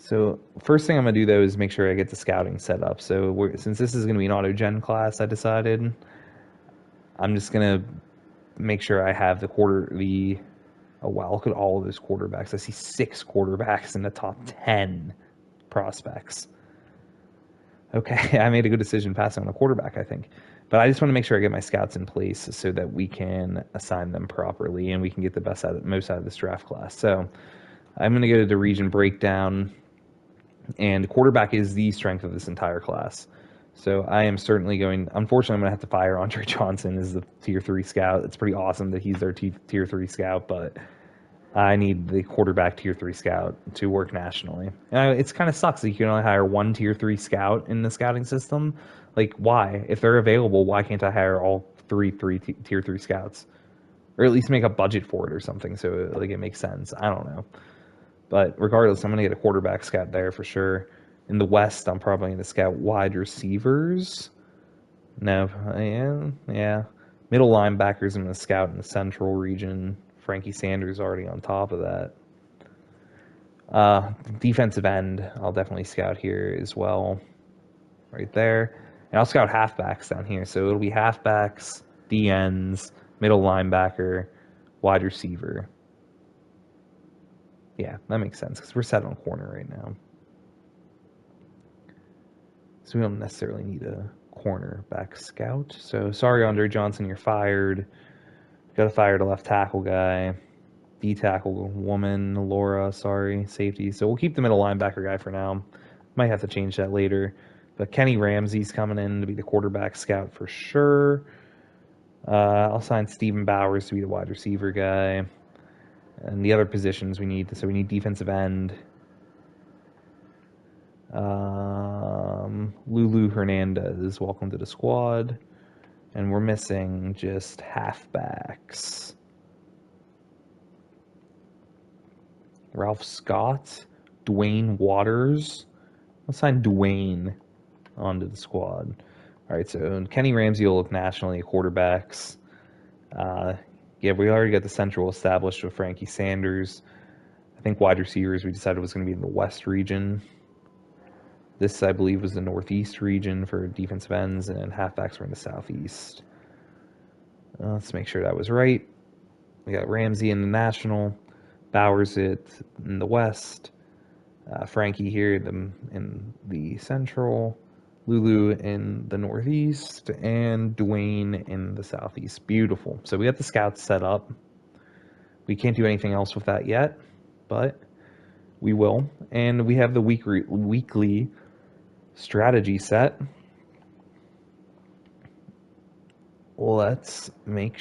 So first thing I'm gonna do though is make sure I get the scouting set up. So since this is gonna be an auto gen class, I decided I'm just gonna make sure I have oh wow, look at all of those quarterbacks. I see 6 quarterbacks in the top 10 prospects. Okay, I made a good decision passing on a quarterback, I think. But I just want to make sure I get my scouts in place so that we can assign them properly and we can get the most out of this draft class. So I'm going to go to the region breakdown, and quarterback is the strength of this entire class. So I am certainly unfortunately, I'm going to have to fire Andre Johnson as the tier 3 scout. It's pretty awesome that he's their tier 3 scout, but I need the quarterback tier 3 scout to work nationally. It's kind of sucks that you can only hire one tier 3 scout in the scouting system. Like, why? If they're available, why can't I hire all tier 3 scouts? Or at least make a budget for it or something so like it makes sense. I don't know. But regardless, I'm going to get a quarterback scout there for sure. In the West, I'm probably going to scout wide receivers. No, yeah. Middle linebackers, I'm going to scout in the Central region. Frankie Sanders already on top of that. Defensive end, I'll definitely scout here as well. Right there. And I'll scout halfbacks down here. So it'll be halfbacks, DNs, middle linebacker, wide receiver. Yeah, that makes sense because we're set on corner right now. So we don't necessarily need a cornerback scout. So sorry, Andre Johnson, you're fired. Got to fire the left tackle guy. D tackle woman, Laura, sorry, safety. So we'll keep the middle linebacker guy for now. Might have to change that later. But Kenny Ramsey's coming in to be the quarterback scout for sure. I'll sign Steven Bowers to be the wide receiver guy. And the other positions we need, so we need defensive end. Lulu Hernandez, welcome to the squad. And we're missing just halfbacks. Ralph Scott, Dwayne Waters. Let's sign Dwayne onto the squad. All right, so Kenny Ramsey will look nationally at quarterbacks. Yeah, we already got the Central established with Frankie Sanders. I think wide receivers we decided was going to be in the West region. This, I believe, was the Northeast region for defensive ends, and halfbacks were in the Southeast. Let's make sure that was right. We got Ramsey in the National, Bowers in the West, Frankie here in the Central, Lulu in the Northeast, and Dwayne in the Southeast. Beautiful. So we got the scouts set up. We can't do anything else with that yet, but we will. And we have the weekly strategy set. Let's make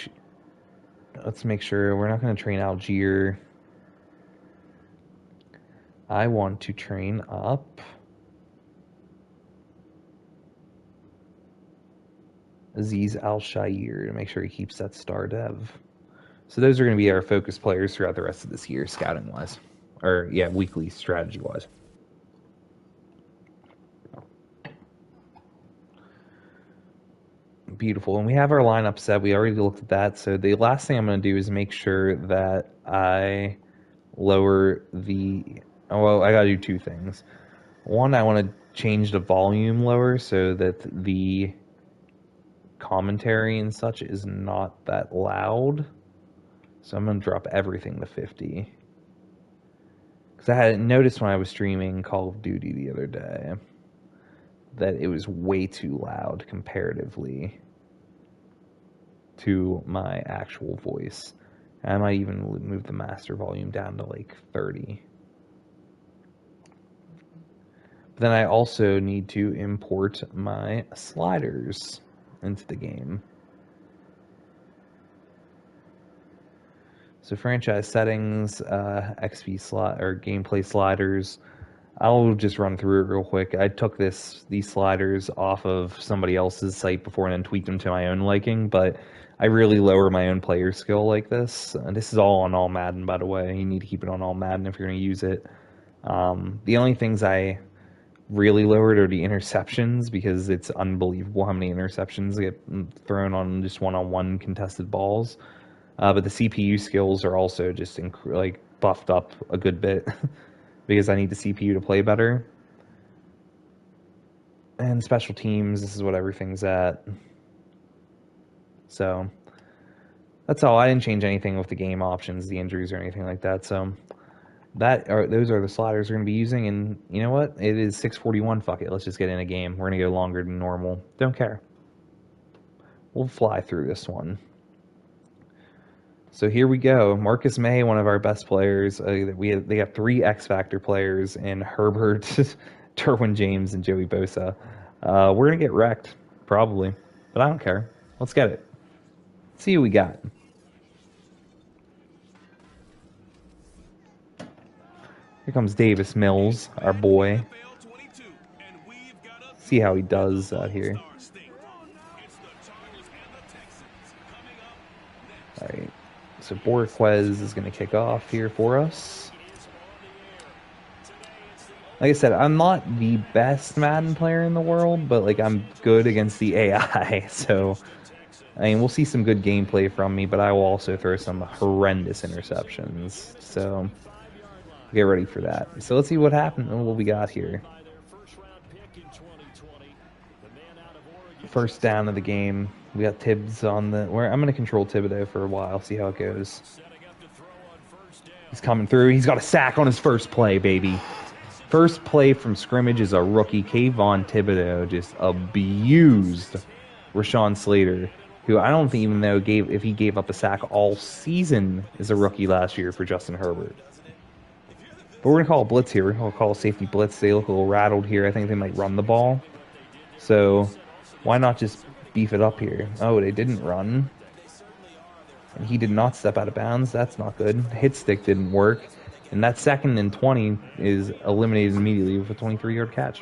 sure we're not going to train Algier. I want to train up Aziz Al-Shair to make sure he keeps that star dev. So those are going to be our focus players throughout the rest of this year, scouting-wise. Or, yeah, weekly strategy-wise. Beautiful. And we have our lineup set. We already looked at that. So the last thing I'm going to do is make sure that I lower the... Oh, well, I got to do 2 things. One, I want to change the volume lower so that the commentary and such is not that loud. So I'm going to drop everything to 50. Because I had noticed when I was streaming Call of Duty the other day that it was way too loud comparatively to my actual voice. I might even move the master volume down to like 30. But then I also need to import my sliders into the game. So franchise settings, XP slot or gameplay sliders. I'll just run through it real quick. I took these sliders off of somebody else's site before and then tweaked them to my own liking, but I really lower my own player skill like this. And this is all on All Madden, by the way. You need to keep it on All Madden if you're going to use it. The only things I really lowered are the interceptions, because it's unbelievable how many interceptions get thrown on just one-on-one contested balls. But the CPU skills are also just buffed up a good bit. because I need the CPU to play better. And special teams, this is what everything's at. So that's all. I didn't change anything with the game options, the injuries, or anything like that. So those are the sliders we're going to be using. And you know what? It is 6:41. Fuck it. Let's just get in a game. We're going to go longer than normal. Don't care. We'll fly through this one. So here we go. Marcus May, one of our best players. They have 3 X Factor players in Herbert, Derwin James, and Joey Bosa. We're going to get wrecked, probably. But I don't care. Let's get it. See what we got. Here comes Davis Mills, our boy. See how he does out here. All right. So Borquez is going to kick off here for us. Like I said, I'm not the best Madden player in the world, but like I'm good against the AI. So, I mean, we'll see some good gameplay from me, but I will also throw some horrendous interceptions. So, get ready for that. So let's see what happened and what we got here. First down of the game. We got Tibbs on the... I'm going to control Thibodeau for a while, see how it goes. He's coming through. He's got a sack on his first play, baby. First play from scrimmage is a rookie. Kayvon Thibodeau just abused Rashawn Slater, who I don't even know if he gave up a sack all season as a rookie last year for Justin Herbert. But we're going to call a blitz here. We'll call a safety blitz. They look a little rattled here. I think they might run the ball. So why not just beef it up here? Oh, they didn't run. And he did not step out of bounds. That's not good. Hit stick didn't work. And that 2nd and 20 is eliminated immediately with a 23-yard catch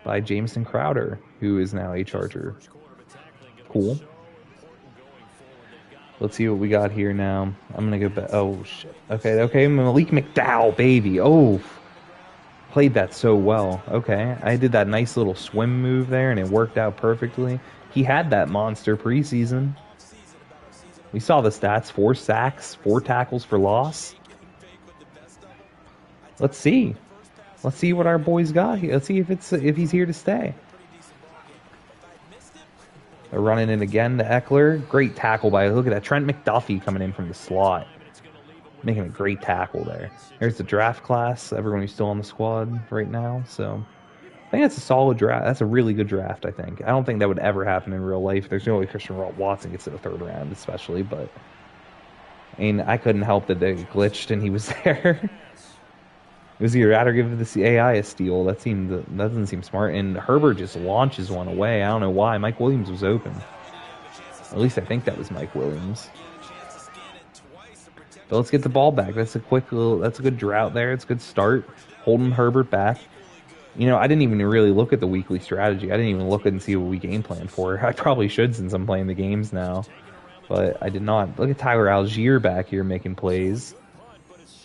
by Jamison Crowder, who is now a Charger. Cool. Let's see what we got here now. I'm going to go back. Oh, shit. Okay. Malik McDowell, baby. Oh, played that so well. Okay. I did that nice little swim move there, and it worked out perfectly. He had that monster preseason. We saw the stats. 4 sacks, 4 tackles for loss. Let's see. Let's see what our boys got here. Let's see if he's here to stay. They're running in again to Eckler. Great tackle by, look at that, Trent McDuffie coming in from the slot. Making a great tackle there. There's the draft class, everyone who's still on the squad right now. So I think that's a solid draft. That's a really good draft, I think. I don't think that would ever happen in real life. There's no way Christian Watson gets to the 3rd round, especially. But, I mean, I couldn't help that they glitched and he was there. Was he rather give the AI a steal? That doesn't seem smart. And Herbert just launches one away. I don't know why. Mike Williams was open. At least I think that was Mike Williams. But let's get the ball back. That's a good drought there. It's a good start. Holding Herbert back. You know, I didn't even really look at the weekly strategy. I didn't even look and see what we game plan for. I probably should since I'm playing the games now. But I did not. Look at Tyler Algier back here making plays.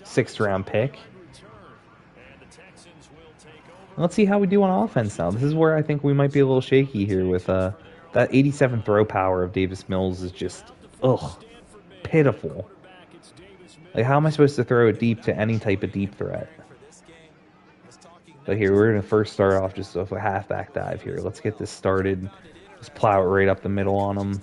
6th round pick. Let's see how we do on offense now. This is where I think we might be a little shaky here with that 87 throw power of Davis Mills is just, pitiful. Like, how am I supposed to throw it deep to any type of deep threat? But here, we're going to first start off just with a halfback dive here. Let's get this started. Just plow it right up the middle on him.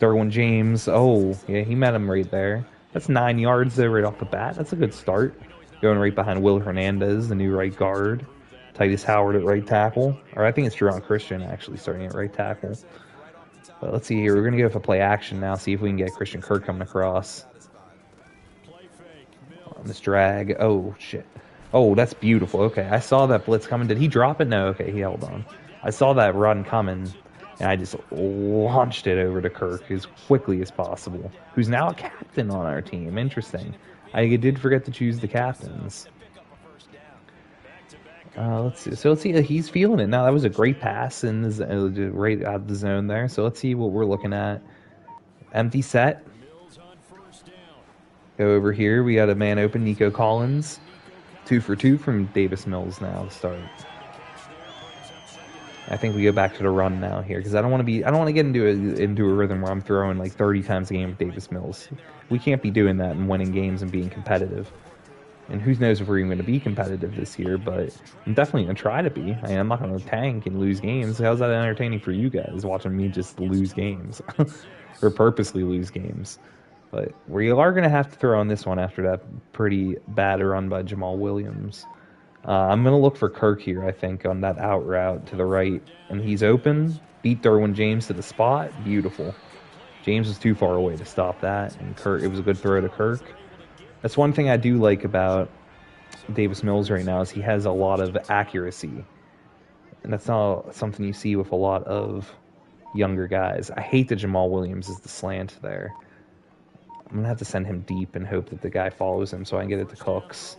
Derwin James. Oh, yeah, he met him right there. That's 9 yards there right off the bat. That's a good start. Going right behind Will Hernandez, the new right guard. Titus Howard at right tackle. Or I think it's Jerron Christian actually starting at right tackle. But let's see here. We're going to go for play action now. See if we can get Christian Kirk coming across. On this drag. Oh, shit. Oh, that's beautiful. Okay, I saw that blitz coming. Did he drop it? No, okay, he held on. I saw that run coming, and I just launched it over to Kirk as quickly as possible, who's now a captain on our team. Interesting. I did forget to choose the captains. Let's see. So let's see. He's feeling it now. That was a great pass and right out of the zone there. So let's see what we're looking at. Empty set. Go over here. We got a man open. Nico Collins. 2 for 2 from Davis Mills now to start. I think we go back to the run now here because I don't want to get into a rhythm where I'm throwing like 30 times a game with Davis Mills. We can't be doing that and winning games and being competitive. And who knows if we're even going to be competitive this year, but I'm definitely going to try to be. I mean, I'm not going to tank and lose games. How's that entertaining for you guys, watching me just lose games? Or purposely lose games? But we are going to have to throw on this one after that pretty bad run by Jamal Williams. I'm going to look for Kirk here, I think, on that out route to the right. And he's open. Beat Derwin James to the spot. Beautiful. James was too far away to stop that. And Kirk, it was a good throw to Kirk. That's one thing I do like about Davis Mills right now is he has a lot of accuracy. And that's not something you see with a lot of younger guys. I hate that Jamal Williams is the slant there. I'm going to have to send him deep and hope that the guy follows him so I can get it to Cooks.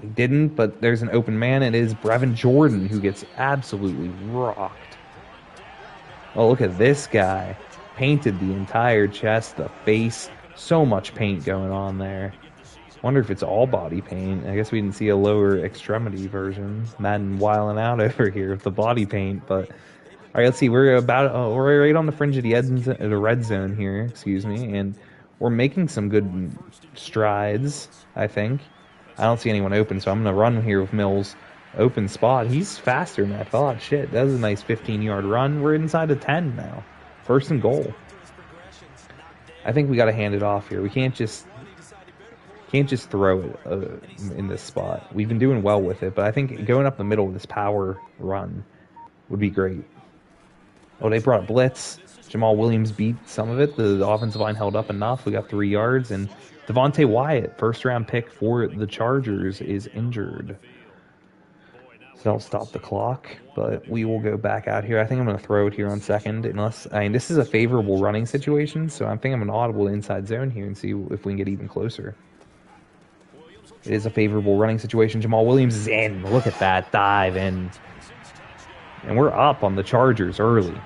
He didn't, but there's an open man. It is Brevin Jordan who gets absolutely rocked. Oh, look at this guy. Painted the entire chest, the face. So much paint going on there. Wonder if it's all body paint. I guess we didn't see a lower extremity version. Madden wilding out over here with the body paint, but... All right, let's see. We're right on the fringe of the red zone here, excuse me, and we're making some good strides, I think. I don't see anyone open, so I'm going to run here with Mills. Open spot. He's faster than I thought. Shit, that was a nice 15-yard run. We're inside of 10 now. First and goal. I think we got to hand it off here. We can't just throw it in this spot. We've been doing well with it, but I think going up the middle with this power run would be great. Oh, they brought a blitz. Jamal Williams beat some of it. The offensive line held up enough. We got 3 yards. And Devontae Wyatt, first-round pick for the Chargers, is injured. So that'll stop the clock. But we will go back out here. I think I'm going to throw it here on second. This is a favorable running situation, so I think I'm going to audible the inside zone here and see if we can get even closer. It is a favorable running situation. Jamal Williams is in. Look at that dive in. And we're up on the Chargers early.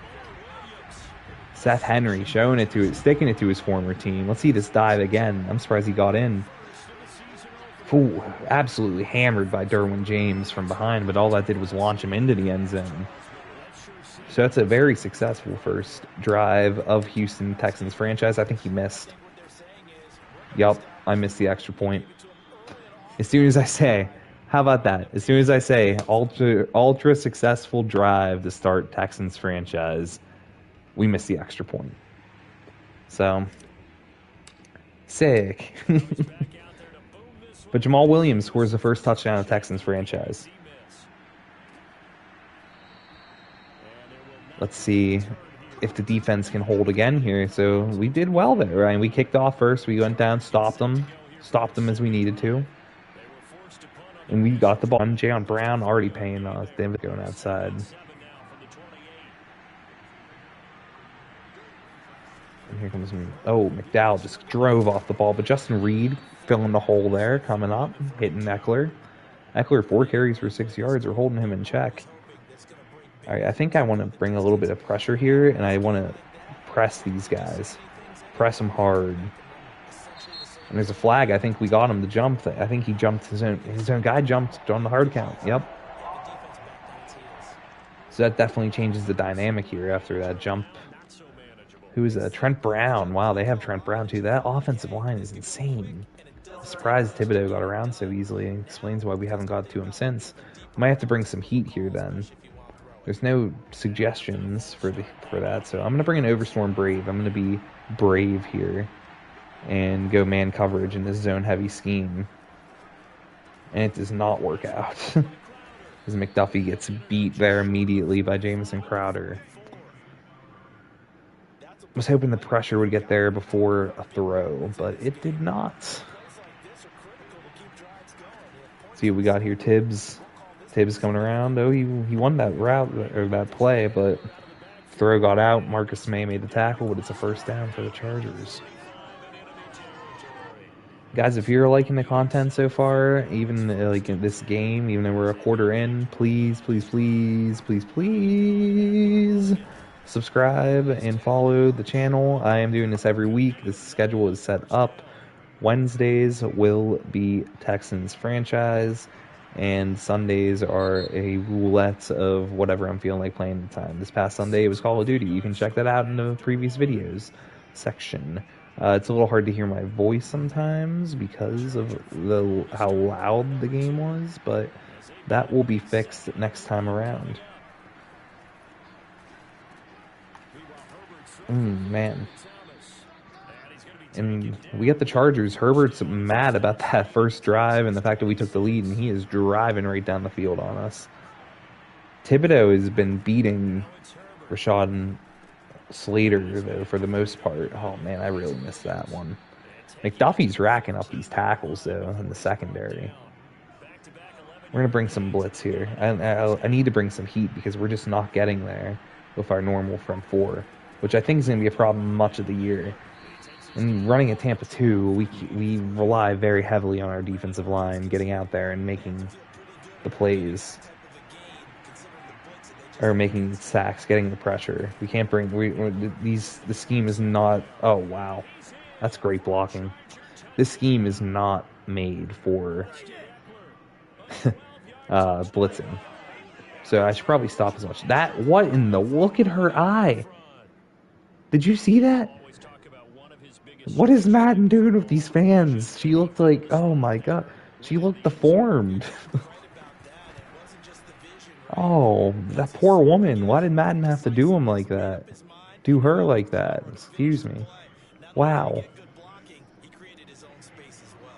Seth Henry sticking it to his former team. Let's see this dive again. I'm surprised he got in. Ooh, absolutely hammered by Derwin James from behind, but all that did was launch him into the end zone. So that's a very successful first drive of Houston Texans franchise. I think he missed. Yup, I missed the extra point. As soon as I say... How about that? As soon as I say ultra successful drive to start Texans franchise, we miss the extra point. So, sick. But Jamal Williams scores the first touchdown of Texans franchise. Let's see if the defense can hold again here. So we did well there, right? We kicked off first. We went down, stopped them as we needed to. And we got the ball. Jayon Brown already paying us. David going outside. And here comes... Oh, McDowell just drove off the ball. But Justin Reed filling the hole there, coming up, hitting Eckler. Eckler, 4 carries for 6 yards. We're holding him in check. All right, I think I want to bring a little bit of pressure here, and I want to press these guys. Press them hard. And there's a flag. I think we got him to jump. I think he jumped. His own guy jumped on the hard count. Yep. So that definitely changes the dynamic here after that jump. Who is that? Trent Brown. Wow, they have Trent Brown too. That offensive line is insane. I'm surprised Thibodeau got around so easily, and explains why we haven't got to him since. Might have to bring some heat here then. There's no suggestions for that, so I'm going to bring an Overstorm Brave. I'm going to be brave here and go man coverage in this zone-heavy scheme. And it does not work out. As McDuffie gets beat there immediately by Jamison Crowder. I was hoping the pressure would get there before a throw, but it did not. See what we got here, Tibbs. Tibbs coming around. Oh, he won that route, or that play, but throw got out. Marcus May made the tackle, but it's a first down for the Chargers. Guys, if you're liking the content so far, even like in this game, even though we're a quarter in, please subscribe and follow the channel. I am doing this every week. This schedule is set up. Wednesdays will be Texans franchise, and Sundays are a roulette of whatever I'm feeling like playing at the time. This past Sunday, it was Call of Duty. You can check that out in the previous videos section. It's a little hard to hear my voice sometimes because of how loud the game was, but that will be fixed next time around. Man. And we got the Chargers. Herbert's mad about that first drive and the fact that we took the lead, and he is driving right down the field on us. Thibodeau has been beating Rashad Slater, though, for the most part. Oh, man, I really missed that one. McDuffie's racking up these tackles, though, in the secondary. We're going to bring some blitz here. I need to bring some heat because we're just not getting there with our normal front four, which I think is going to be a problem much of the year. And running at Tampa 2, we rely very heavily on our defensive line getting out there and making the plays. Or making sacks, getting the pressure. We can't bring... the scheme is not... Oh, wow. That's great blocking. This scheme is not made for blitzing. So I should probably stop as much. What in the... Look at her eye. Did you see that? What is Madden doing with these fans? She looked like... Oh, my God. She looked deformed. Oh, that poor woman. Why did Madden have to do him like that? Do her like that? Excuse me. Wow.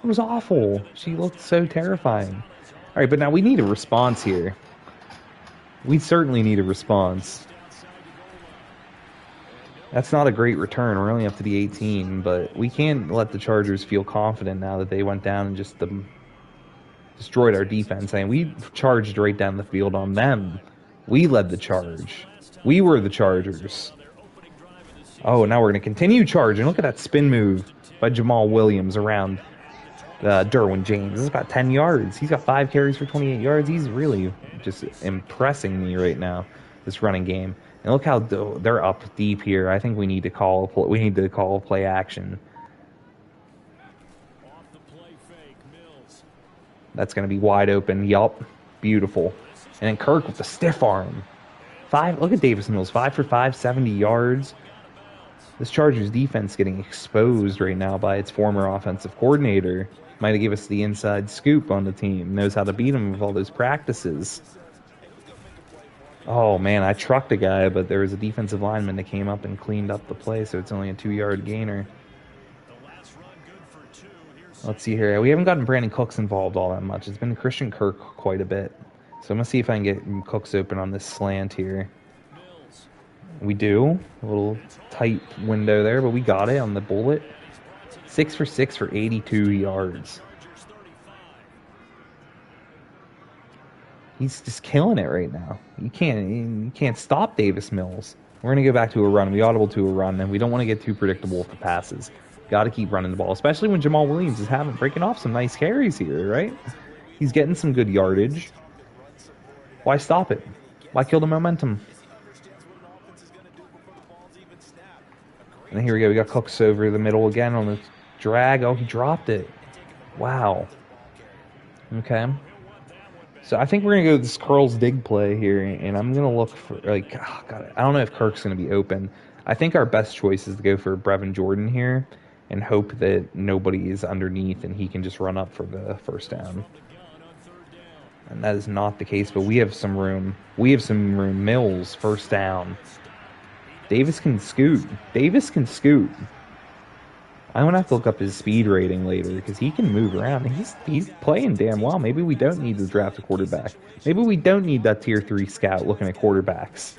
It was awful. She looked so terrifying. All right, but now we need a response here. We certainly need a response. That's not a great return. We're only up to the 18, but we can't let the Chargers feel confident now that they went down and just destroyed our defense. And we charged right down the field on them. We led the charge. We were the Chargers. Oh, now we're going to continue charging. Look at that spin move by Jamal Williams around Derwin James. This is about 10 yards. He's got 5 carries for 28 yards. He's really just impressing me right now, this running game. And look how they're up deep here. I think we need to call play action. That's going to be wide open. Yup. Beautiful. And then Kirk with the stiff arm. Look at Davis Mills. 5 for 5, 70 yards. This Chargers defense getting exposed right now by its former offensive coordinator. Might have given us the inside scoop on the team. Knows how to beat him with all those practices. Oh, man, I trucked a guy, but there was a defensive lineman that came up and cleaned up the play, so it's only a 2-yard gainer. Let's see here. We haven't gotten Brandon Cooks involved all that much. It's been Christian Kirk quite a bit. So I'm going to see if I can get Cooks open on this slant here. We do. A little tight window there, but we got it on the bullet. 6 for 6 for 82 yards. He's just killing it right now. You can't stop Davis Mills. We're going to go back to a run. We audible to a run, and we don't want to get too predictable with the passes. Got to keep running the ball, especially when Jamal Williams is breaking off some nice carries here, right? He's getting some good yardage. Why stop it? Why kill the momentum? And here we go. We got Cooks over the middle again on the drag. Oh, he dropped it. Wow. Okay. So I think we're going to go this curls dig play here, and I'm going to look for, like, oh God, I don't know if Kirk's going to be open. I think our best choice is to go for Brevin Jordan here and hope that nobody is underneath and he can just run up for the first down. And that is not the case, but we have some room. We have some room. Mills, first down. Davis can scoot. Davis can scoot. I'm going to have to look up his speed rating later because he can move around. He's playing damn well. Maybe we don't need to draft a quarterback. Maybe we don't need that tier 3 scout looking at quarterbacks.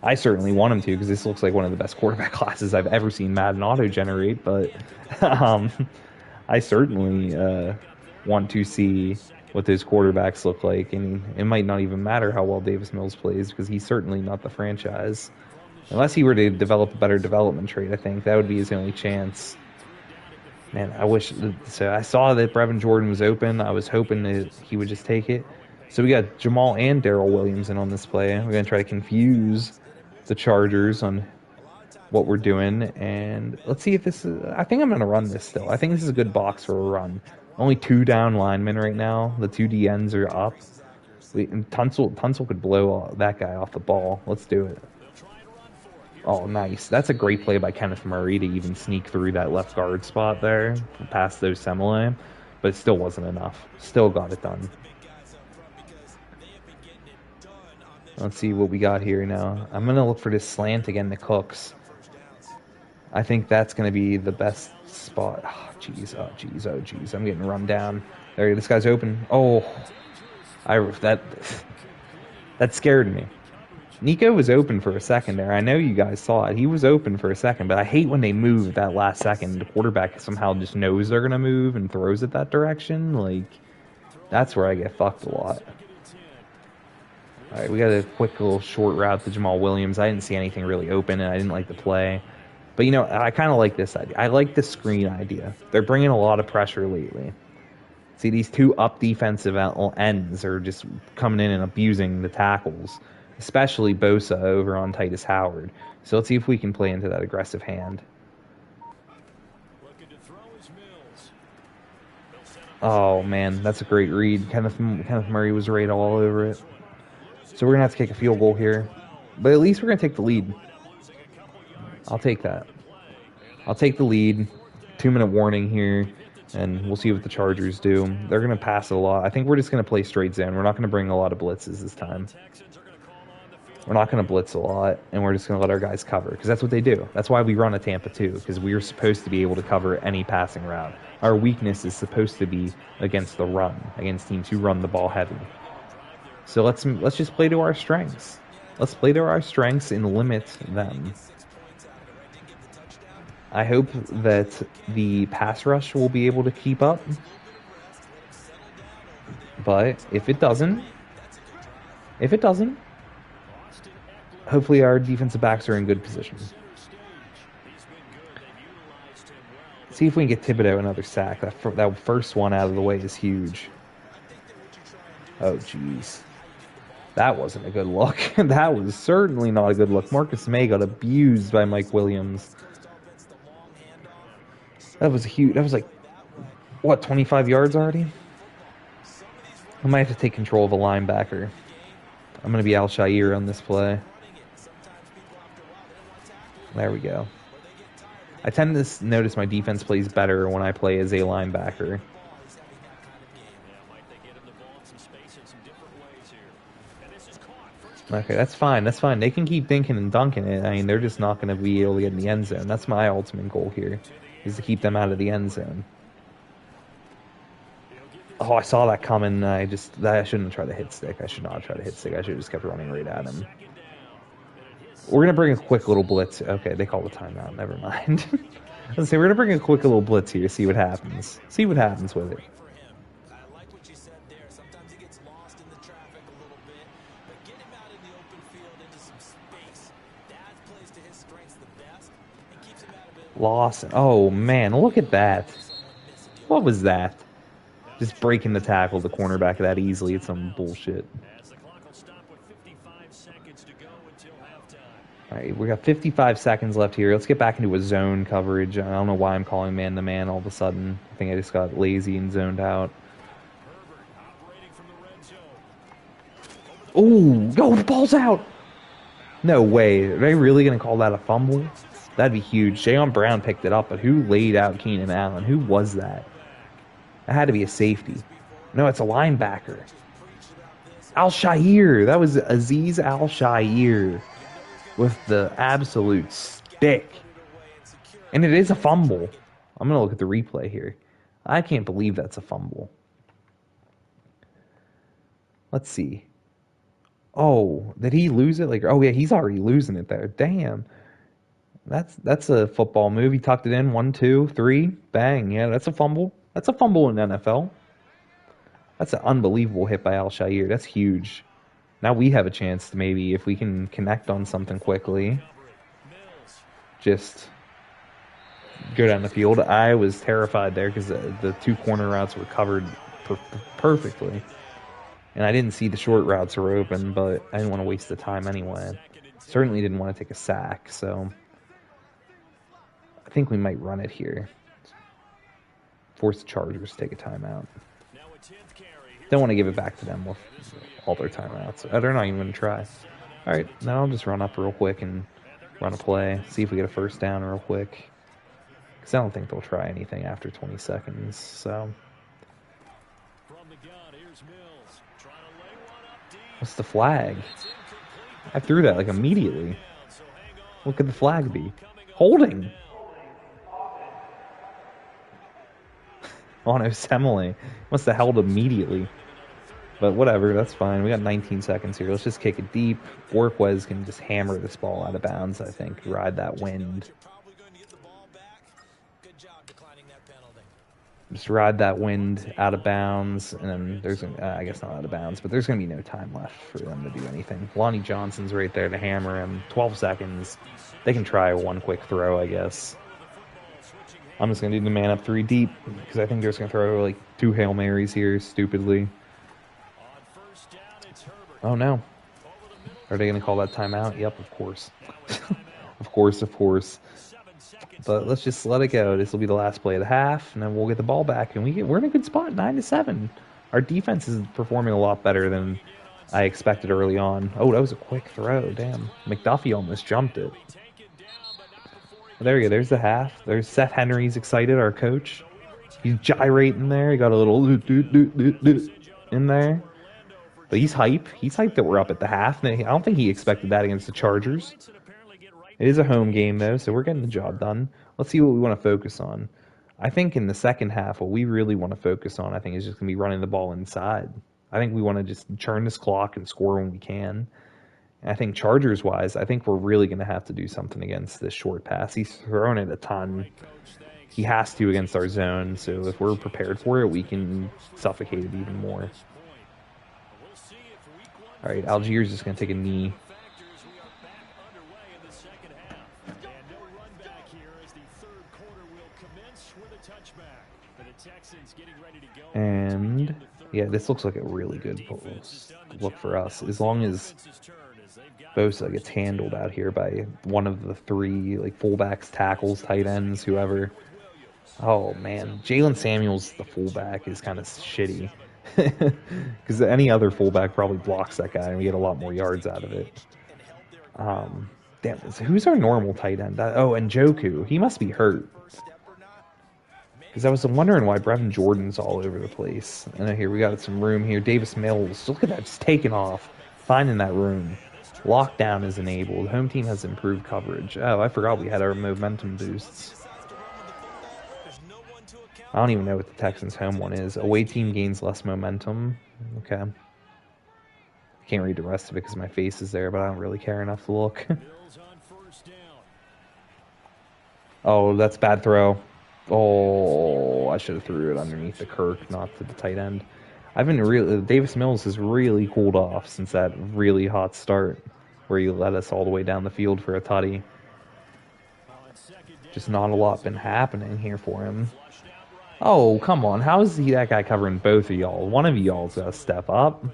I certainly want him to because this looks like one of the best quarterback classes I've ever seen Madden auto-generate, but I certainly want to see what those quarterbacks look like, and it might not even matter how well Davis Mills plays because he's certainly not the franchise. Unless he were to develop a better development trait, I think that would be his only chance. Man, I wish. So I saw that Brevin Jordan was open. I was hoping that he would just take it. So we got Jamal and Darrell Williams in on this play. We're going to try to confuse the Chargers on what we're doing. And let's see if this is... I think I'm going to run this still. I think this is a good box for a run. Only 2 down linemen right now. The 2 DNs are up. Tunsil could blow that guy off the ball. Let's do it. Oh, nice. That's a great play by Kenneth Murray to even sneak through that left guard spot there, past those Semele, but it still wasn't enough. Still got it done. Let's see what we got here now. I'm going to look for this slant again to Cooks. I think that's going to be the best spot. Oh, jeez. Oh, jeez. Oh, jeez. I'm getting run down. There, this guy's open. Oh, that scared me. Nico was open for a second there. I know you guys saw it. He was open for a second, but I hate when they move at that last second. The quarterback somehow just knows they're going to move and throws it that direction. Like, that's where I get fucked a lot. All right, we got a quick little short route to Jamal Williams. I didn't see anything really open, and I didn't like the play. But, you know, I kind of like this idea. I like the screen idea. They're bringing a lot of pressure lately. See, these two up defensive ends are just coming in and abusing the tackles, especially Bosa over on Titus Howard. So let's see if we can play into that aggressive hand. Oh, man, that's a great read. Kenneth Murray was right all over it. So we're going to have to kick a field goal here. But at least we're going to take the lead. I'll take that. I'll take the lead. 2-minute warning here. And we'll see what the Chargers do. They're going to pass it a lot. I think we're just going to play straight zone. We're not going to bring a lot of blitzes this time. We're not going to blitz a lot, and we're just going to let our guys cover, because that's what they do. That's why we run a Tampa 2, because we're supposed to be able to cover any passing route. Our weakness is supposed to be against the run, against teams who run the ball heavy. So let's just play to our strengths. Let's play to our strengths and limit them. I hope that the pass rush will be able to keep up. But if it doesn't, hopefully our defensive backs are in good position. See if we can get Thibodeau another sack. That first one out of the way is huge. Oh, jeez. That wasn't a good look. That was certainly not a good look. Marcus May got abused by Mike Williams. That was huge. That was like, what, 25 yards already? I might have to take control of a linebacker. I'm going to be Al-Shaair on this play. There we go. I tend to notice my defense plays better when I play as a linebacker. Okay, that's fine. That's fine. They can keep dinking and dunking it. I mean, they're just not going to be able to get in the end zone. That's my ultimate goal here, is to keep them out of the end zone. Oh, I saw that coming. I shouldn't have tried to hit stick. I should not have tried to hit stick. I should have just kept running right at him. We're going to bring a quick little blitz. Okay, they called the timeout. Never mind. Let's see, we're going to bring a quick little blitz here, see what happens. See what happens with it. Lawson. Oh, man, look at that. What was that? Just breaking the tackle, the cornerback that easily. It's some bullshit. All right, we got 55 seconds left here. Let's get back into a zone coverage. I don't know why I'm calling man-to-man all of a sudden. I think I just got lazy and zoned out. Oh, the ball's out. No way. Are they really going to call that a fumble? That'd be huge. Jayon Brown picked it up, but who laid out Keenan Allen? Who was that? That had to be a safety. No, it's a linebacker. Al-Shaair. That was Azeez Al-Shaair with the absolute stick. And it is a fumble. I'm going to look at the replay here. I can't believe that's a fumble. Let's see. Oh, did he lose it? Oh, yeah, he's already losing it there. Damn. That's a football move. He tucked it in. 1, 2, 3. Bang. Yeah, that's a fumble. That's a fumble in the NFL. That's an unbelievable hit by Al-Shaair. That's huge. Now we have a chance to maybe, if we can connect on something quickly, just go down the field. I was terrified there because the two corner routes were covered perfectly. And I didn't see the short routes were open, but I didn't want to waste the time anyway. Certainly didn't want to take a sack, so I think we might run it here. Force the Chargers to take a timeout. Don't want to give it back to them with all their timeouts. They're not even going to try. All right, now I'll just run up real quick and run a play, see if we get a first down real quick. Because I don't think they'll try anything after 20 seconds, so. What's the flag? I threw that like immediately. What could the flag be? Holding! Oh no, Semele must have held immediately. But whatever, that's fine. We got 19 seconds here. Let's just kick it deep. Borquez can just hammer this ball out of bounds, I think. Ride that wind. Just ride that wind out of bounds. And then there's, I guess not out of bounds, but there's going to be no time left for them to do anything. Lonnie Johnson's right there to hammer him. 12 seconds. They can try one quick throw, I guess. I'm just going to do the man up 3 deep because I think they're just going to throw like 2 Hail Marys here, stupidly. Oh no. Are they going to call that timeout? Yep, of course. of course. But let's just let it go. This will be the last play of the half, and then we'll get the ball back, and we're in a good spot, 9-7. Our defense is performing a lot better than I expected early on. Oh, that was a quick throw. Damn. McDuffie almost jumped it. Well, there we go. There's the half. There's Seth Henry's excited, our coach. He's gyrating there. He got a little in there. But he's hype. He's hyped that we're up at the half. I don't think he expected that against the Chargers. It is a home game, though, so we're getting the job done. Let's see what we want to focus on. I think in the second half, what we really want to focus on, I think, is just going to be running the ball inside. I think we want to just churn this clock and score when we can. And I think Chargers-wise, I think we're really going to have to do something against this short pass. He's throwing it a ton. He has to against our zone, so if we're prepared for it, we can suffocate it even more. All right, Algiers is going to take a knee. And, yeah, this looks like a really good look for us. As long as Bosa gets handled out here by one of the 3, like, fullbacks, tackles, tight ends, whoever. Oh, man. Jalen Samuels, the fullback, is kind of shitty. Because any other fullback probably blocks that guy and we get a lot more yards out of it. Damn, who's our normal tight end? And Njoku. He must be hurt. Because I was wondering why Brevin Jordan's all over the place. And here we got some room here. Davis Mills. Look at that. Just taking off. Finding that room. Lockdown is enabled. Home team has improved coverage. Oh, I forgot we had our momentum boosts. I don't even know what the Texans' home one is. Away team gains less momentum. Okay. I can't read the rest of it because my face is there, but I don't really care enough to look. Oh, that's bad throw. Oh, I should have threw it underneath the Kirk, not to the tight end. Davis Mills has really cooled off since that really hot start where he led us all the way down the field for a tutty. Just not a lot been happening here for him. Oh, come on. How is that guy covering both of y'all? One of y'all's got to step up.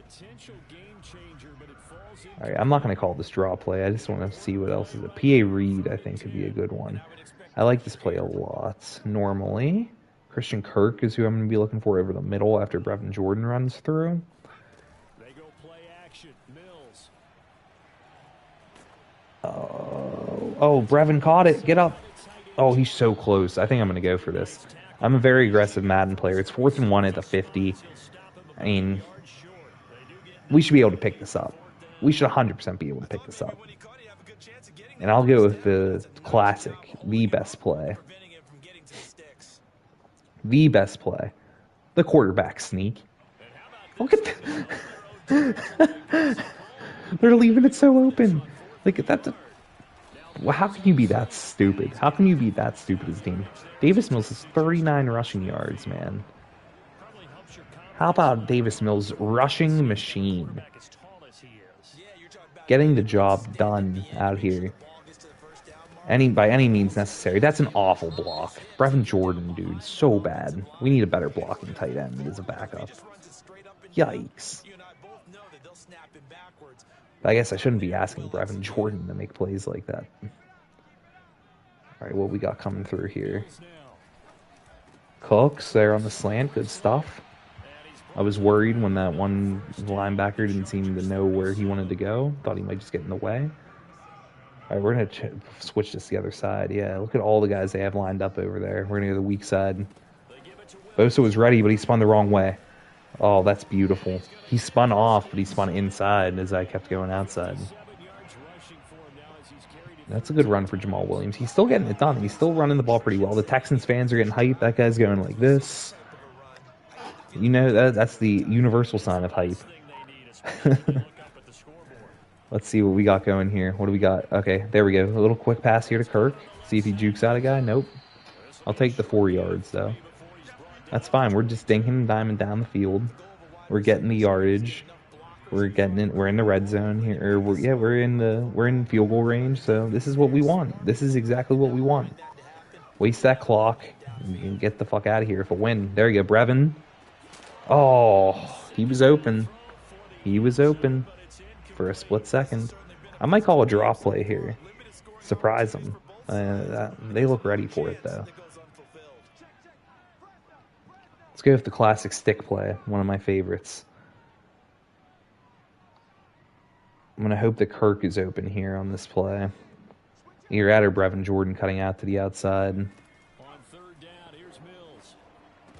All right, I'm not going to call this draw play. I just want to see what else is it. P.A. Reed, I think, could be a good one. I like this play a lot, normally. Christian Kirk is who I'm going to be looking for over the middle after Brevin Jordan runs through. Oh, Brevin caught it. Get up. Oh, he's so close. I think I'm going to go for this. I'm a very aggressive Madden player. It's 4th and 1 at the 50. I mean, we should be able to pick this up. We should 100% be able to pick this up. And I'll go with the classic, the best play. The best play. The quarterback sneak. Look at that. They're leaving it so open. Like, that. Well, how can you be that stupid? How can you be that stupid as a team? Davis Mills has 39 rushing yards, man. How about Davis Mills' rushing machine? Getting the job done out here. By any means necessary. That's an awful block. Brevin Jordan, dude, so bad. We need a better blocking tight end as a backup. Yikes. I guess I shouldn't be asking Brevin Jordan to make plays like that. All right, what we got coming through here? Cooks there on the slant. Good stuff. I was worried when that one linebacker didn't seem to know where he wanted to go. Thought he might just get in the way. All right, we're going to switch this to the other side. Yeah, look at all the guys they have lined up over there. We're going to go to the weak side. Bosa was ready, but he spun the wrong way. Oh, that's beautiful. He spun off, but he spun inside as I kept going outside. That's a good run for Jamal Williams. He's still getting it done. He's still running the ball pretty well. The Texans fans are getting hyped. That guy's going like this. You know, that's the universal sign of hype. Let's see what we got going here. What do we got? Okay, there we go. A little quick pass here to Kirk. See if he jukes out a guy. Nope. I'll take the 4 yards, though. That's fine. We're just dinking and diming down the field. We're getting the yardage. We're getting in. We're in the red zone here. We're in field goal range. So this is what we want. This is exactly what we want. Waste that clock and get the fuck out of here. For a win. There you go, Brevin. Oh, he was open. He was open for a split second. I might call a drop play here. Surprise them. They look ready for it though. Let's go with the classic stick play. One of my favorites. I'm going to hope that Kirk is open here on this play. Either at or Brevin Jordan cutting out to the outside.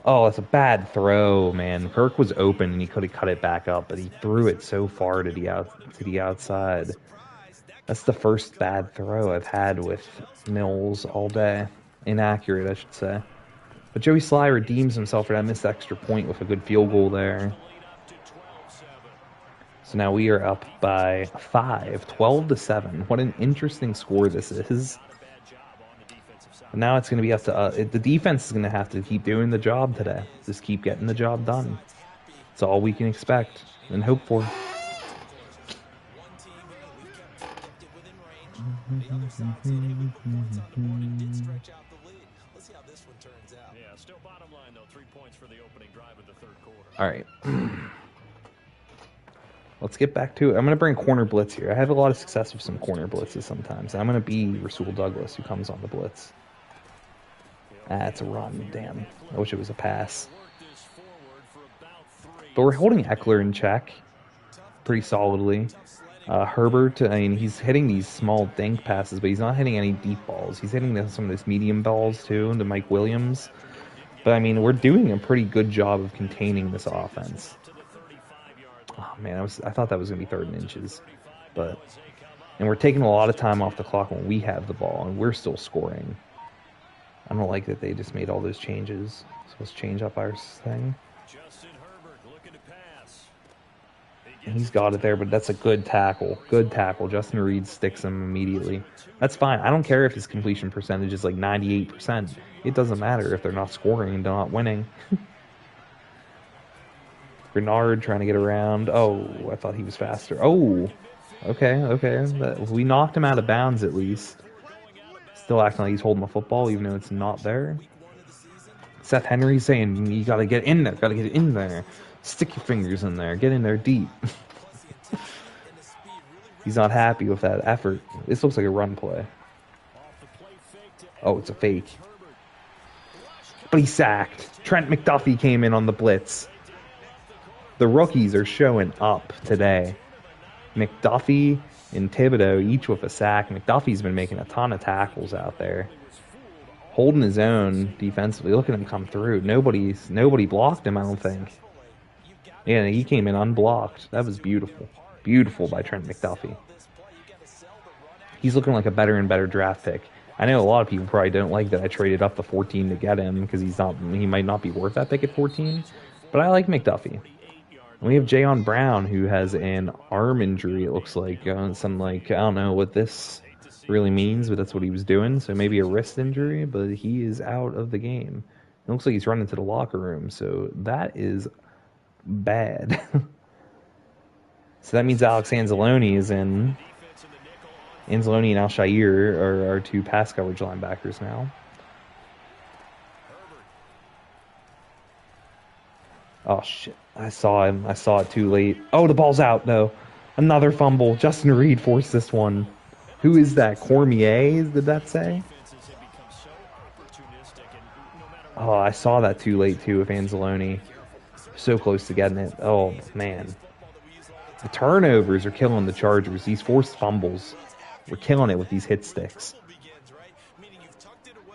Oh, it's a bad throw, man. Kirk was open and he could have cut it back up, but he threw it so far to the outside. That's the first bad throw I've had with Mills all day. Inaccurate, I should say. But Joey Sly redeems himself for that missed extra point with a good field goal there. So now we are up by 5, 12-7. What an interesting score this is. But now it's going to be up to the defense is going to have to keep doing the job today. Just keep getting the job done. That's all we can expect and hope for. All right. Let's get back to it. I'm going to bring corner blitz here. I have a lot of success with some corner blitzes sometimes. I'm going to be Rasul Douglas who comes on the blitz. It's a run. Damn. I wish it was a pass. But we're holding Eckler in check pretty solidly. Herbert, I mean, he's hitting these small dink passes, but he's not hitting any deep balls. He's hitting some of these medium balls, too, to Mike Williams. But, I mean, we're doing a pretty good job of containing this offense. Oh, man, I thought that was going to be 3rd and inches. And we're taking a lot of time off the clock when we have the ball, and we're still scoring. I don't like that they just made all those changes. So let's change up our thing. And he's got it there, but that's a good tackle. Good tackle. Justin Reed sticks him immediately. That's fine. I don't care if his completion percentage is like 98%. It doesn't matter if they're not scoring and they're not winning. Bernard trying to get around. Oh, I thought he was faster. Oh, okay. We knocked him out of bounds at least. Still acting like he's holding the football, even though it's not there. Seth Henry's saying, you got to get in there. Got to get in there. Stick your fingers in there. Get in there deep. He's not happy with that effort. This looks like a run play. Oh, it's a fake. But he's sacked. Trent McDuffie came in on the blitz. The rookies are showing up today. McDuffie and Thibodeau, each with a sack. McDuffie's been making a ton of tackles out there. Holding his own defensively. Look at him come through. Nobody blocked him, I don't think. Yeah, he came in unblocked. That was beautiful. Beautiful by Trent McDuffie. He's looking like a better and better draft pick. I know a lot of people probably don't like that I traded up to 14 to get him because he might not be worth that pick at 14. But I like McDuffie. And we have Jayon Brown, who has an arm injury, it looks like. I don't know what this really means, but that's what he was doing. So maybe a wrist injury, but he is out of the game. It looks like he's running to the locker room, so that is bad. So that means Alex Anzalone is in. Anzalone and Al-Shaair are our 2 pass coverage linebackers now. Oh, shit. I saw him. I saw it too late. Oh, the ball's out, though. Another fumble. Justin Reed forced this one. Who is that? Cormier, did that say? Oh, I saw that too late, too, with Anzalone. So close to getting it. Oh, man. The turnovers are killing the Chargers. These forced fumbles. We're killing it with these hit sticks.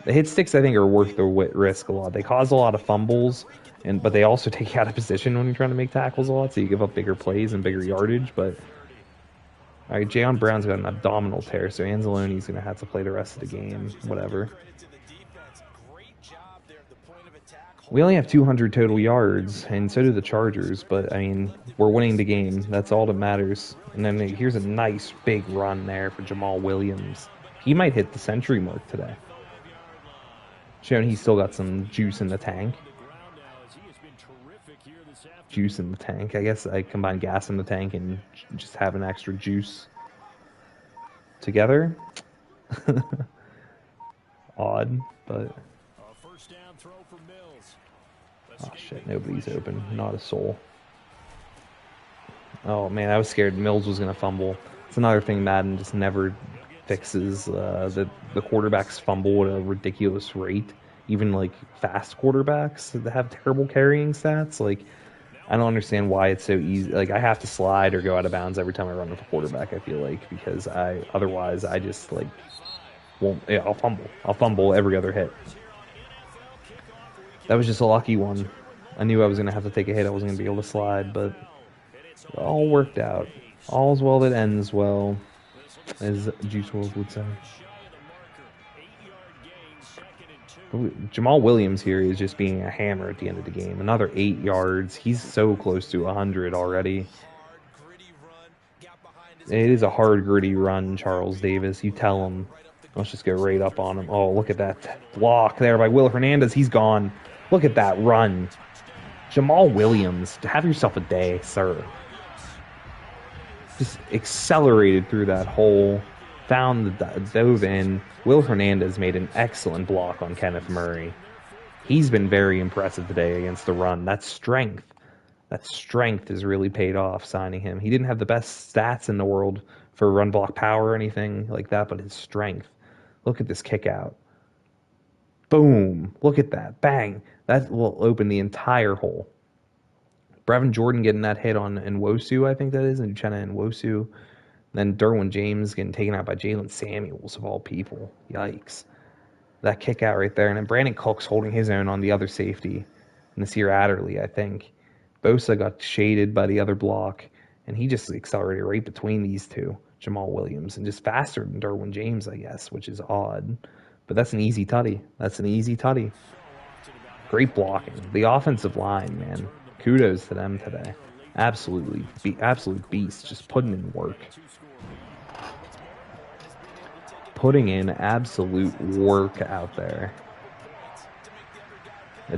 The hit sticks, I think, are worth the risk a lot. They cause a lot of fumbles, but they also take you out of position when you're trying to make tackles a lot, so you give up bigger plays and bigger yardage. But all right, Jayon Brown's got an abdominal tear, so Anzalone's going to have to play the rest of the game. Whatever. We only have 200 total yards, and so do the Chargers, but, I mean, we're winning the game. That's all that matters. And then here's a nice big run there for Jamal Williams. He might hit the century mark today. Showing he's still got some juice in the tank. Juice in the tank. I guess I combine gas in the tank and just have an extra juice together. Odd, but... Oh shit, nobody's open. Not a soul. Oh man, I was scared Mills was going to fumble. It's another thing Madden just never fixes. The quarterbacks fumble at a ridiculous rate. Even like fast quarterbacks that have terrible carrying stats. Like, I don't understand why it's so easy. Like, I have to slide or go out of bounds every time I run with a quarterback, I feel like, because otherwise I just like won't. Yeah, I'll fumble. I'll fumble every other hit. That was just a lucky one. I knew I was going to have to take a hit. I wasn't going to be able to slide, but it all worked out. All's well that ends well, as Juice WRLD would say. Jamal Williams here is just being a hammer at the end of the game. Another 8 yards. He's so close to 100 already. It is a hard, gritty run, Charles Davis. You tell him. Let's just go right up on him. Oh, look at that block there by Will Hernandez. He's gone. Look at that run. Jamal Williams, have yourself a day, sir. Just accelerated through that hole. Dove in. Will Hernandez made an excellent block on Kenneth Murray. He's been very impressive today against the run. That strength has really paid off signing him. He didn't have the best stats in the world for run block power or anything like that, but his strength. Look at this kick out. Boom. Look at that. Bang. That will open the entire hole. Brevin Jordan getting that hit on Nwosu, I think that is, and Uchenna Nwosu. Then Derwin James getting taken out by Jalen Samuels, of all people. Yikes. That kick out right there. And then Brandon Cooks holding his own on the other safety. Nasir Adderley, I think. Bosa got shaded by the other block, and he just accelerated right between these two, Jamal Williams, and just faster than Derwin James, I guess, which is odd. But that's an easy tutty. That's an easy tutty. Great blocking. The offensive line, man. Kudos to them today. Absolute beasts. Just putting in work. Putting in absolute work out there.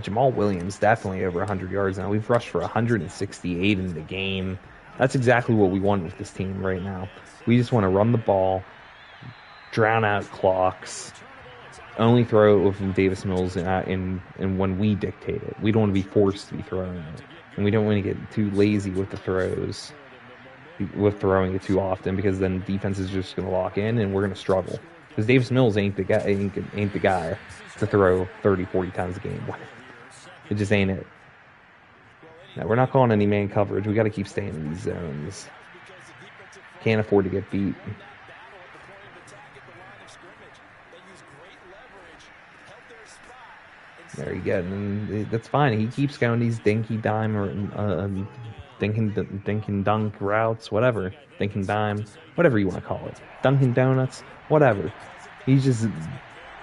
Jamal Williams definitely over 100 yards now. We've rushed for 168 in the game. That's exactly what we want with this team right now. We just want to run the ball, drown out clocks, only throw it with Davis Mills in when we dictate it. We don't want to be forced to be throwing it. And we don't want to get too lazy with the throws, with throwing it too often, because then defense is just going to lock in and we're going to struggle. Because Davis Mills ain't the guy to throw 30, 40 times a game. It just ain't it. No, we're not calling any man coverage. We got to keep staying in these zones. Can't afford to get beat. There you go, and that's fine. He keeps going these dinky dime or dink and dunk routes, whatever. Dink and dime, whatever you want to call it. Dunkin' Donuts, whatever. He's just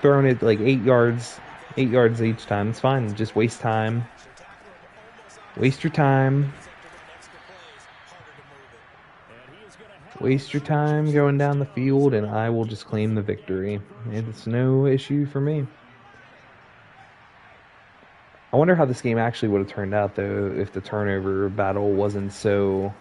throwing it like 8 yards each time. It's fine. Just waste time. Waste your time. Waste your time going down the field, and I will just claim the victory. It's no issue for me. I wonder how this game actually would have turned out, though, if the turnover battle wasn't so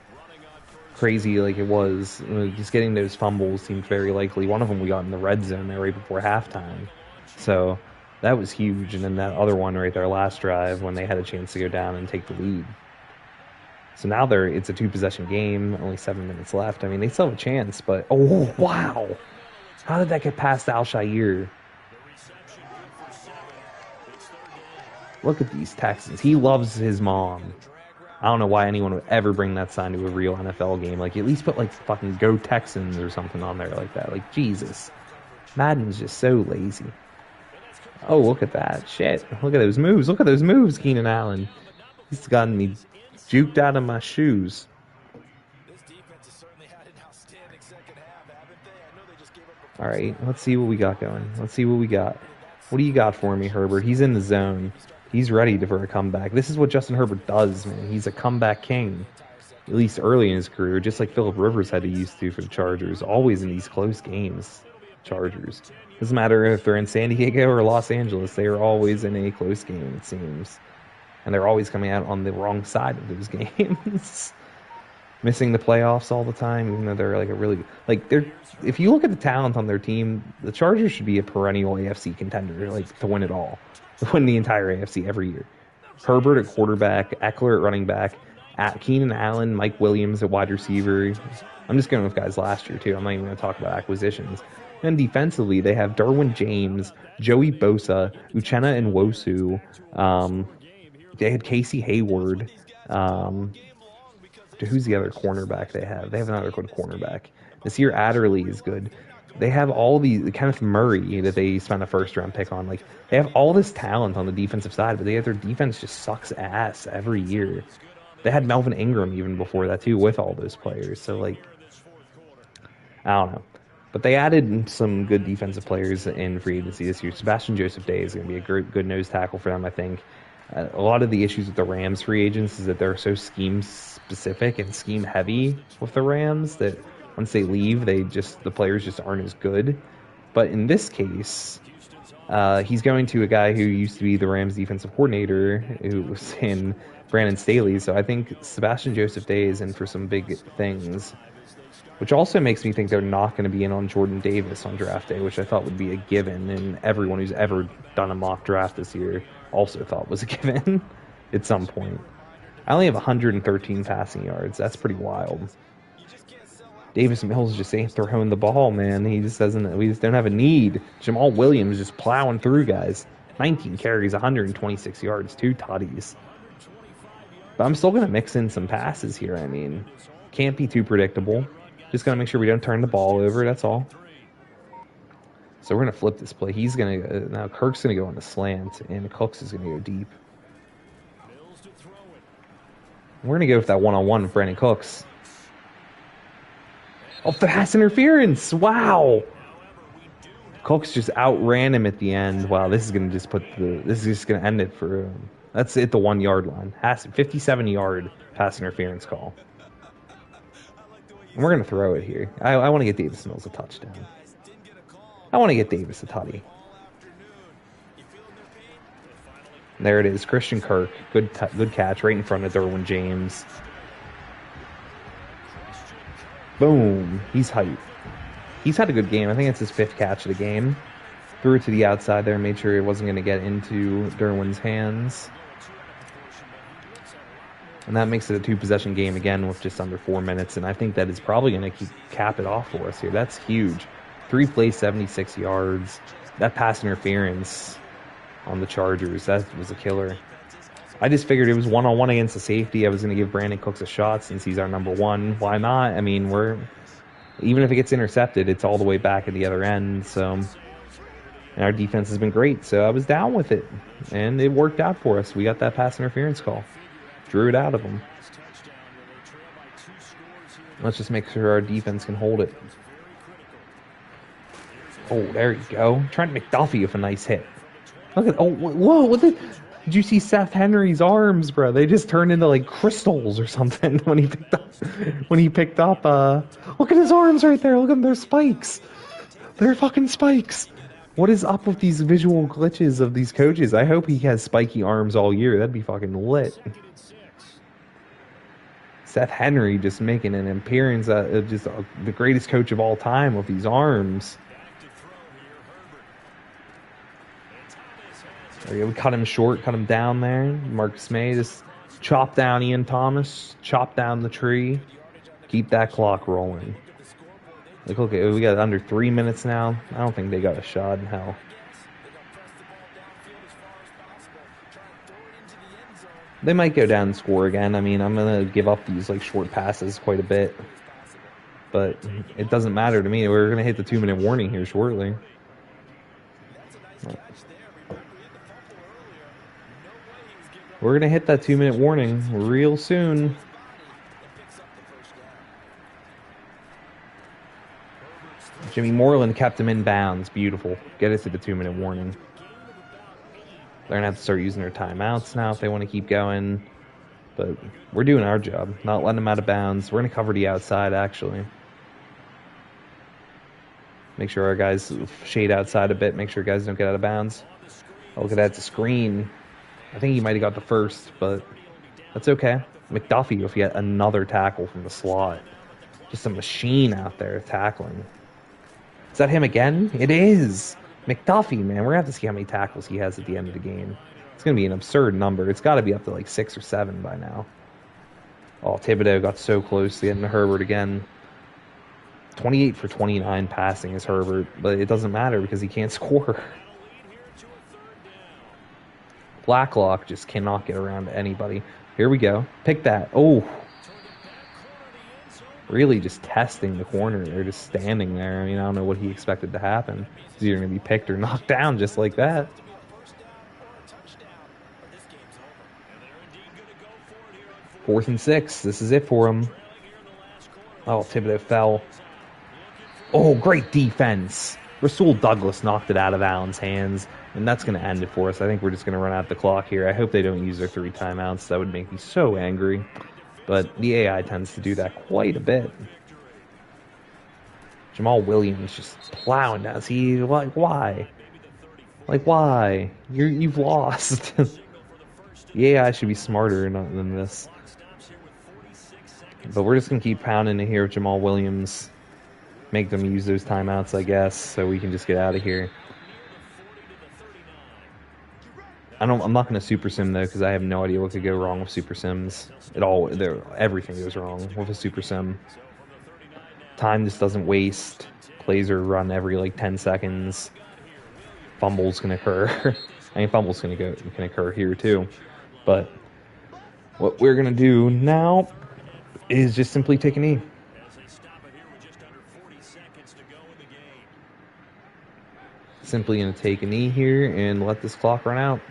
crazy like it was. Just getting those fumbles seemed very likely. One of them we got in the red zone there right before halftime. So that was huge. And then that other one right there last drive when they had a chance to go down and take the lead. So now it's a 2-possession game, only 7 minutes left. I mean, they still have a chance, but oh, wow. How did that get past Al-Shaair? Look at these Texans. He loves his mom. I don't know why anyone would ever bring that sign to a real NFL game. Like, at least put, like, fucking Go Texans or something on there like that. Like, Jesus. Madden's just so lazy. Oh, look at that. Shit. Look at those moves. Look at those moves, Keenan Allen. He's gotten me juked out of my shoes. All right, let's see what we got going. Let's see what we got. What do you got for me, Herbert? He's in the zone. He's ready for a comeback. This is what Justin Herbert does, man. He's a comeback king, at least early in his career, just like Phillip Rivers had to used to for the Chargers. Always in these close games, Chargers. Doesn't matter if they're in San Diego or Los Angeles. They are always in a close game, it seems. And they're always coming out on the wrong side of those games. Missing the playoffs all the time, even though they're like a really they're. If you look at the talent on their team, the Chargers should be a perennial AFC contender, like to win it all, to win the entire AFC every year. Herbert at quarterback, Eckler at running back, Keenan Allen, Mike Williams at wide receiver. I'm just going with guys last year too. I'm not even going to talk about acquisitions. And defensively, they have Derwin James, Joey Bosa, Uchenna Nwosu. They had Casey Hayward. Who's the other cornerback they have? They have another good cornerback. Nasir Adderley is good. They have all the Kenneth Murray that they spent a first-round pick on. Like, they have all this talent on the defensive side, but their defense just sucks ass every year. They had Melvin Ingram even before that, too, with all those players. So, like, I don't know. But they added some good defensive players in free agency this year. Sebastian Joseph Day is going to be a good nose tackle for them, I think. A lot of the issues with the Rams free agents is that they're so scheme-specific and scheme-heavy with the Rams that once they leave, the players just aren't as good. But in this case, he's going to a guy who used to be the Rams defensive coordinator, who was in Brandon Staley. So I think Sebastian Joseph Day is in for some big things, which also makes me think they're not going to be in on Jordan Davis on draft day, which I thought would be a given, and everyone who's ever done a mock draft this year also thought was a given at some point. I only have 113 passing yards. That's pretty wild. Davis Mills just ain't throwing the ball, man. He just doesn't. We just don't have a need. Jamal Williams just plowing through guys. 19 carries, 126 yards, 2 tutties. But I'm still going to mix in some passes here. I mean, can't be too predictable. Just got to make sure we don't turn the ball over. That's all. So we're going to flip this play. He's going to now Kirk's going to go on the slant, and Cooks is going to go deep. We're going to go with that one-on-one with Brandon Cooks. Oh, pass interference! Wow. Cooks just outran him at the end. Wow, this is going to just end it for. That's at the 1 yard line. 57-yard pass interference call. And we're going to throw it here. I want to get Davis Mills a touchdown. I want to get Davis a tutty. There it is. Christian Kirk. Good catch right in front of Derwin James. Boom. He's hype. He's had a good game. I think it's his 5th catch of the game. Threw it to the outside there. Made sure it wasn't going to get into Derwin's hands. And that makes it a 2-possession game again with just under 4 minutes. And I think that is probably going to cap it off for us here. That's huge. 3 plays, 76 yards. That pass interference on the Chargers, that was a killer. I just figured it was one-on-one against the safety. I was going to give Brandon Cooks a shot since he's our number one. Why not? I mean, even if it gets intercepted, it's all the way back at the other end. So, and our defense has been great. So I was down with it, and it worked out for us. We got that pass interference call. Drew it out of them. Let's just make sure our defense can hold it. Oh, there you go. Trent McDuffie with a nice hit. Look at, whoa, did you see Seth Henry's arms, bro? They just turned into like crystals or something when he picked up, look at his arms right there. Look at them, they're spikes. They're fucking spikes. What is up with these visual glitches of these coaches? I hope he has spiky arms all year. That'd be fucking lit. Seth Henry just making an appearance, the greatest coach of all time with these arms. We cut him short, cut him down there. Marcus May just chop down Ian Thomas, chop down the tree, keep that clock rolling. Like, okay, we got under 3 minutes now. I don't think they got a shot in hell. They might go down and score again. I mean, I'm going to give up these like short passes quite a bit. But it doesn't matter to me. We're going to hit the 2-minute warning here shortly. We're going to hit that 2-minute warning real soon. Jimmy Moreland kept him in bounds. Beautiful. Get it to the 2-minute warning. They're going to have to start using their timeouts now if they want to keep going. But we're doing our job, not letting them out of bounds. We're going to cover the outside, actually. Make sure our guys shade outside a bit. Make sure guys don't get out of bounds. Oh, look at that. It's a screen. I think he might have got the first, but that's okay. McDuffie with yet another tackle from the slot. Just a machine out there tackling. Is that him again? It is. McDuffie, man. We're going to have to see how many tackles he has at the end of the game. It's going to be an absurd number. It's got to be up to like 6 or 7 by now. Oh, Thibodeau got so close to getting to Herbert again. 28 for 29 passing is Herbert, but it doesn't matter because he can't score. Blacklock just cannot get around to anybody. Here we go. Pick that. Oh. Really just testing the corner. They're just standing there. I mean, I don't know what he expected to happen. He's either going to be picked or knocked down just like that. 4th and 6. This is it for him. Oh, Thibodeau fell. Oh, great defense. Rasul Douglas knocked it out of Allen's hands, and that's going to end it for us. I think we're just going to run out the clock here. I hope they don't use their 3 timeouts. That would make me so angry. But the AI tends to do that quite a bit. Jamal Williams just plowing down. See, like, why? Like, why? You've lost. The AI should be smarter than this. But we're just going to keep pounding it here with Jamal Williams. Make them use those timeouts, I guess, so we can just get out of here. I'm not going to super sim though, because I have no idea what could go wrong with super sims. Everything goes wrong with a super sim. Time just doesn't waste. Plays are run every like 10 seconds. Fumbles can occur. I mean, fumbles can occur here too. But what we're going to do now is just simply take a knee. Simply going to take a knee here and let this clock run out.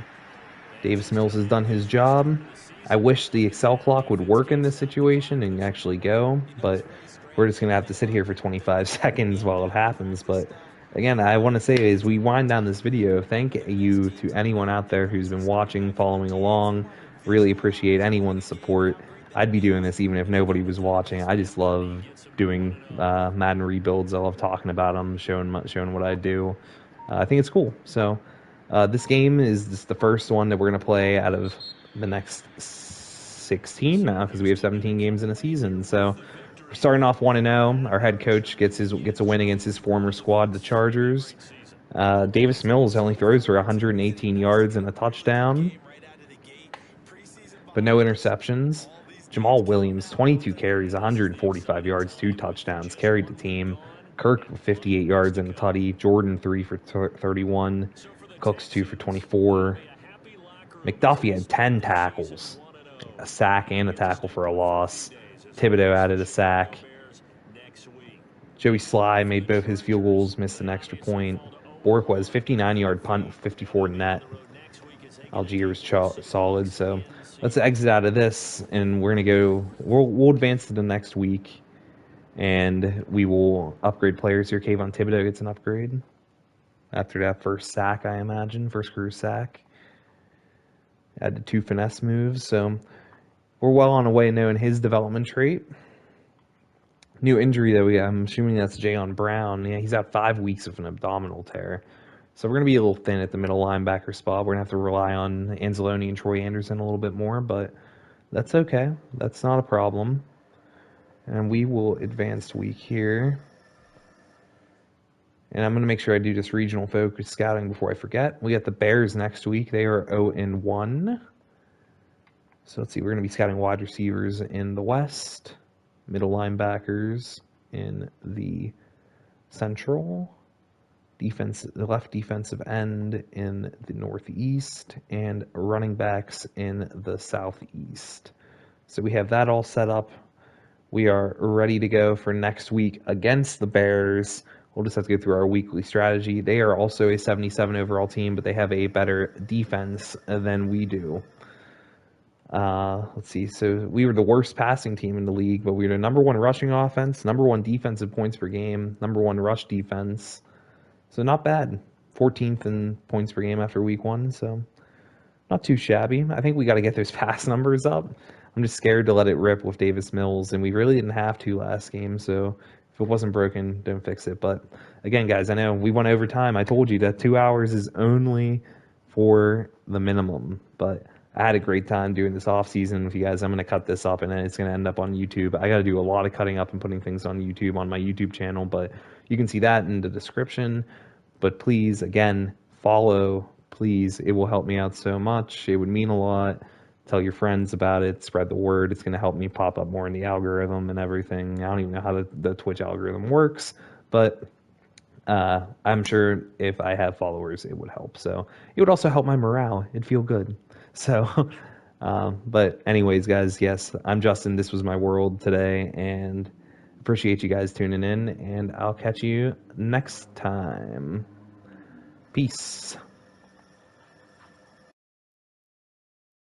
Davis Mills has done his job. I wish the Excel clock would work in this situation and actually go, but we're just going to have to sit here for 25 seconds while it happens. But again, I want to say as we wind down this video, thank you to anyone out there who's been watching, following along. Really appreciate anyone's support. I'd be doing this even if nobody was watching. I just love doing Madden rebuilds. I love talking about them, showing what I do. I think it's cool. So this game is just the first one that we're going to play out of the next 16 now because we have 17 games in a season. So we're starting off 1-0. Our head coach gets a win against his former squad, the Chargers. Davis Mills only throws for 118 yards and a touchdown, but no interceptions. Jamal Williams, 22 carries, 145 yards, 2 touchdowns, carried the team. Kirk, 58 yards and a tutty. Jordan, 3 for 31. Cooks, 2 for 24. McDuffie had 10 tackles, a sack and a tackle for a loss. Thibodeau added a sack. Joey Sly made both his field goals, missed an extra point. Borquez, 59-yard punt, 54 net. Algier was solid, so let's exit out of this, and we're going to go, we'll advance to the next week, and we will upgrade players here. Kayvon Thibodeau gets an upgrade after that first sack, I imagine, first career sack. Added 2 finesse moves, so we're well on our way knowing his development trait. New injury, though, I'm assuming that's Jayon Brown. Yeah, he's out 5 weeks of an abdominal tear. So we're going to be a little thin at the middle linebacker spot. We're going to have to rely on Anzalone and Troy Anderson a little bit more, but that's okay. That's not a problem. And we will advance week here. And I'm going to make sure I do this regional focus scouting before I forget. We got the Bears next week. They are 0-1. So let's see. We're going to be scouting wide receivers in the West, middle linebackers in the Central, left defensive end in the Northeast, and running backs in the Southeast. So we have that all set up. We are ready to go for next week against the Bears. We'll just have to go through our weekly strategy. They are also a 77 overall team, but they have a better defense than we do. Let's see. So we were the worst passing team in the league, but we were the number one rushing offense, number one defensive points per game, number one rush defense. So not bad. 14th in points per game after week 1. So not too shabby. I think we got to get those pass numbers up. I'm just scared to let it rip with Davis Mills, and we really didn't have to last game. So if it wasn't broken, don't fix it. But again, guys, I know we went over time. I told you that 2 hours is only for the minimum, but I had a great time doing this off season with you guys. I'm going to cut this up and then it's going to end up on YouTube. I got to do a lot of cutting up and putting things on YouTube on my YouTube channel, but you can see that in the description. But please, again, follow, please. It will help me out so much. It would mean a lot. Tell your friends about it. Spread the word. It's going to help me pop up more in the algorithm and everything. I don't even know how the Twitch algorithm works, but I'm sure if I have followers, it would help. So it would also help my morale. It'd feel good. So, but anyways, guys, yes, I'm Justin. This was my world today, and appreciate you guys tuning in, and I'll catch you next time. Peace.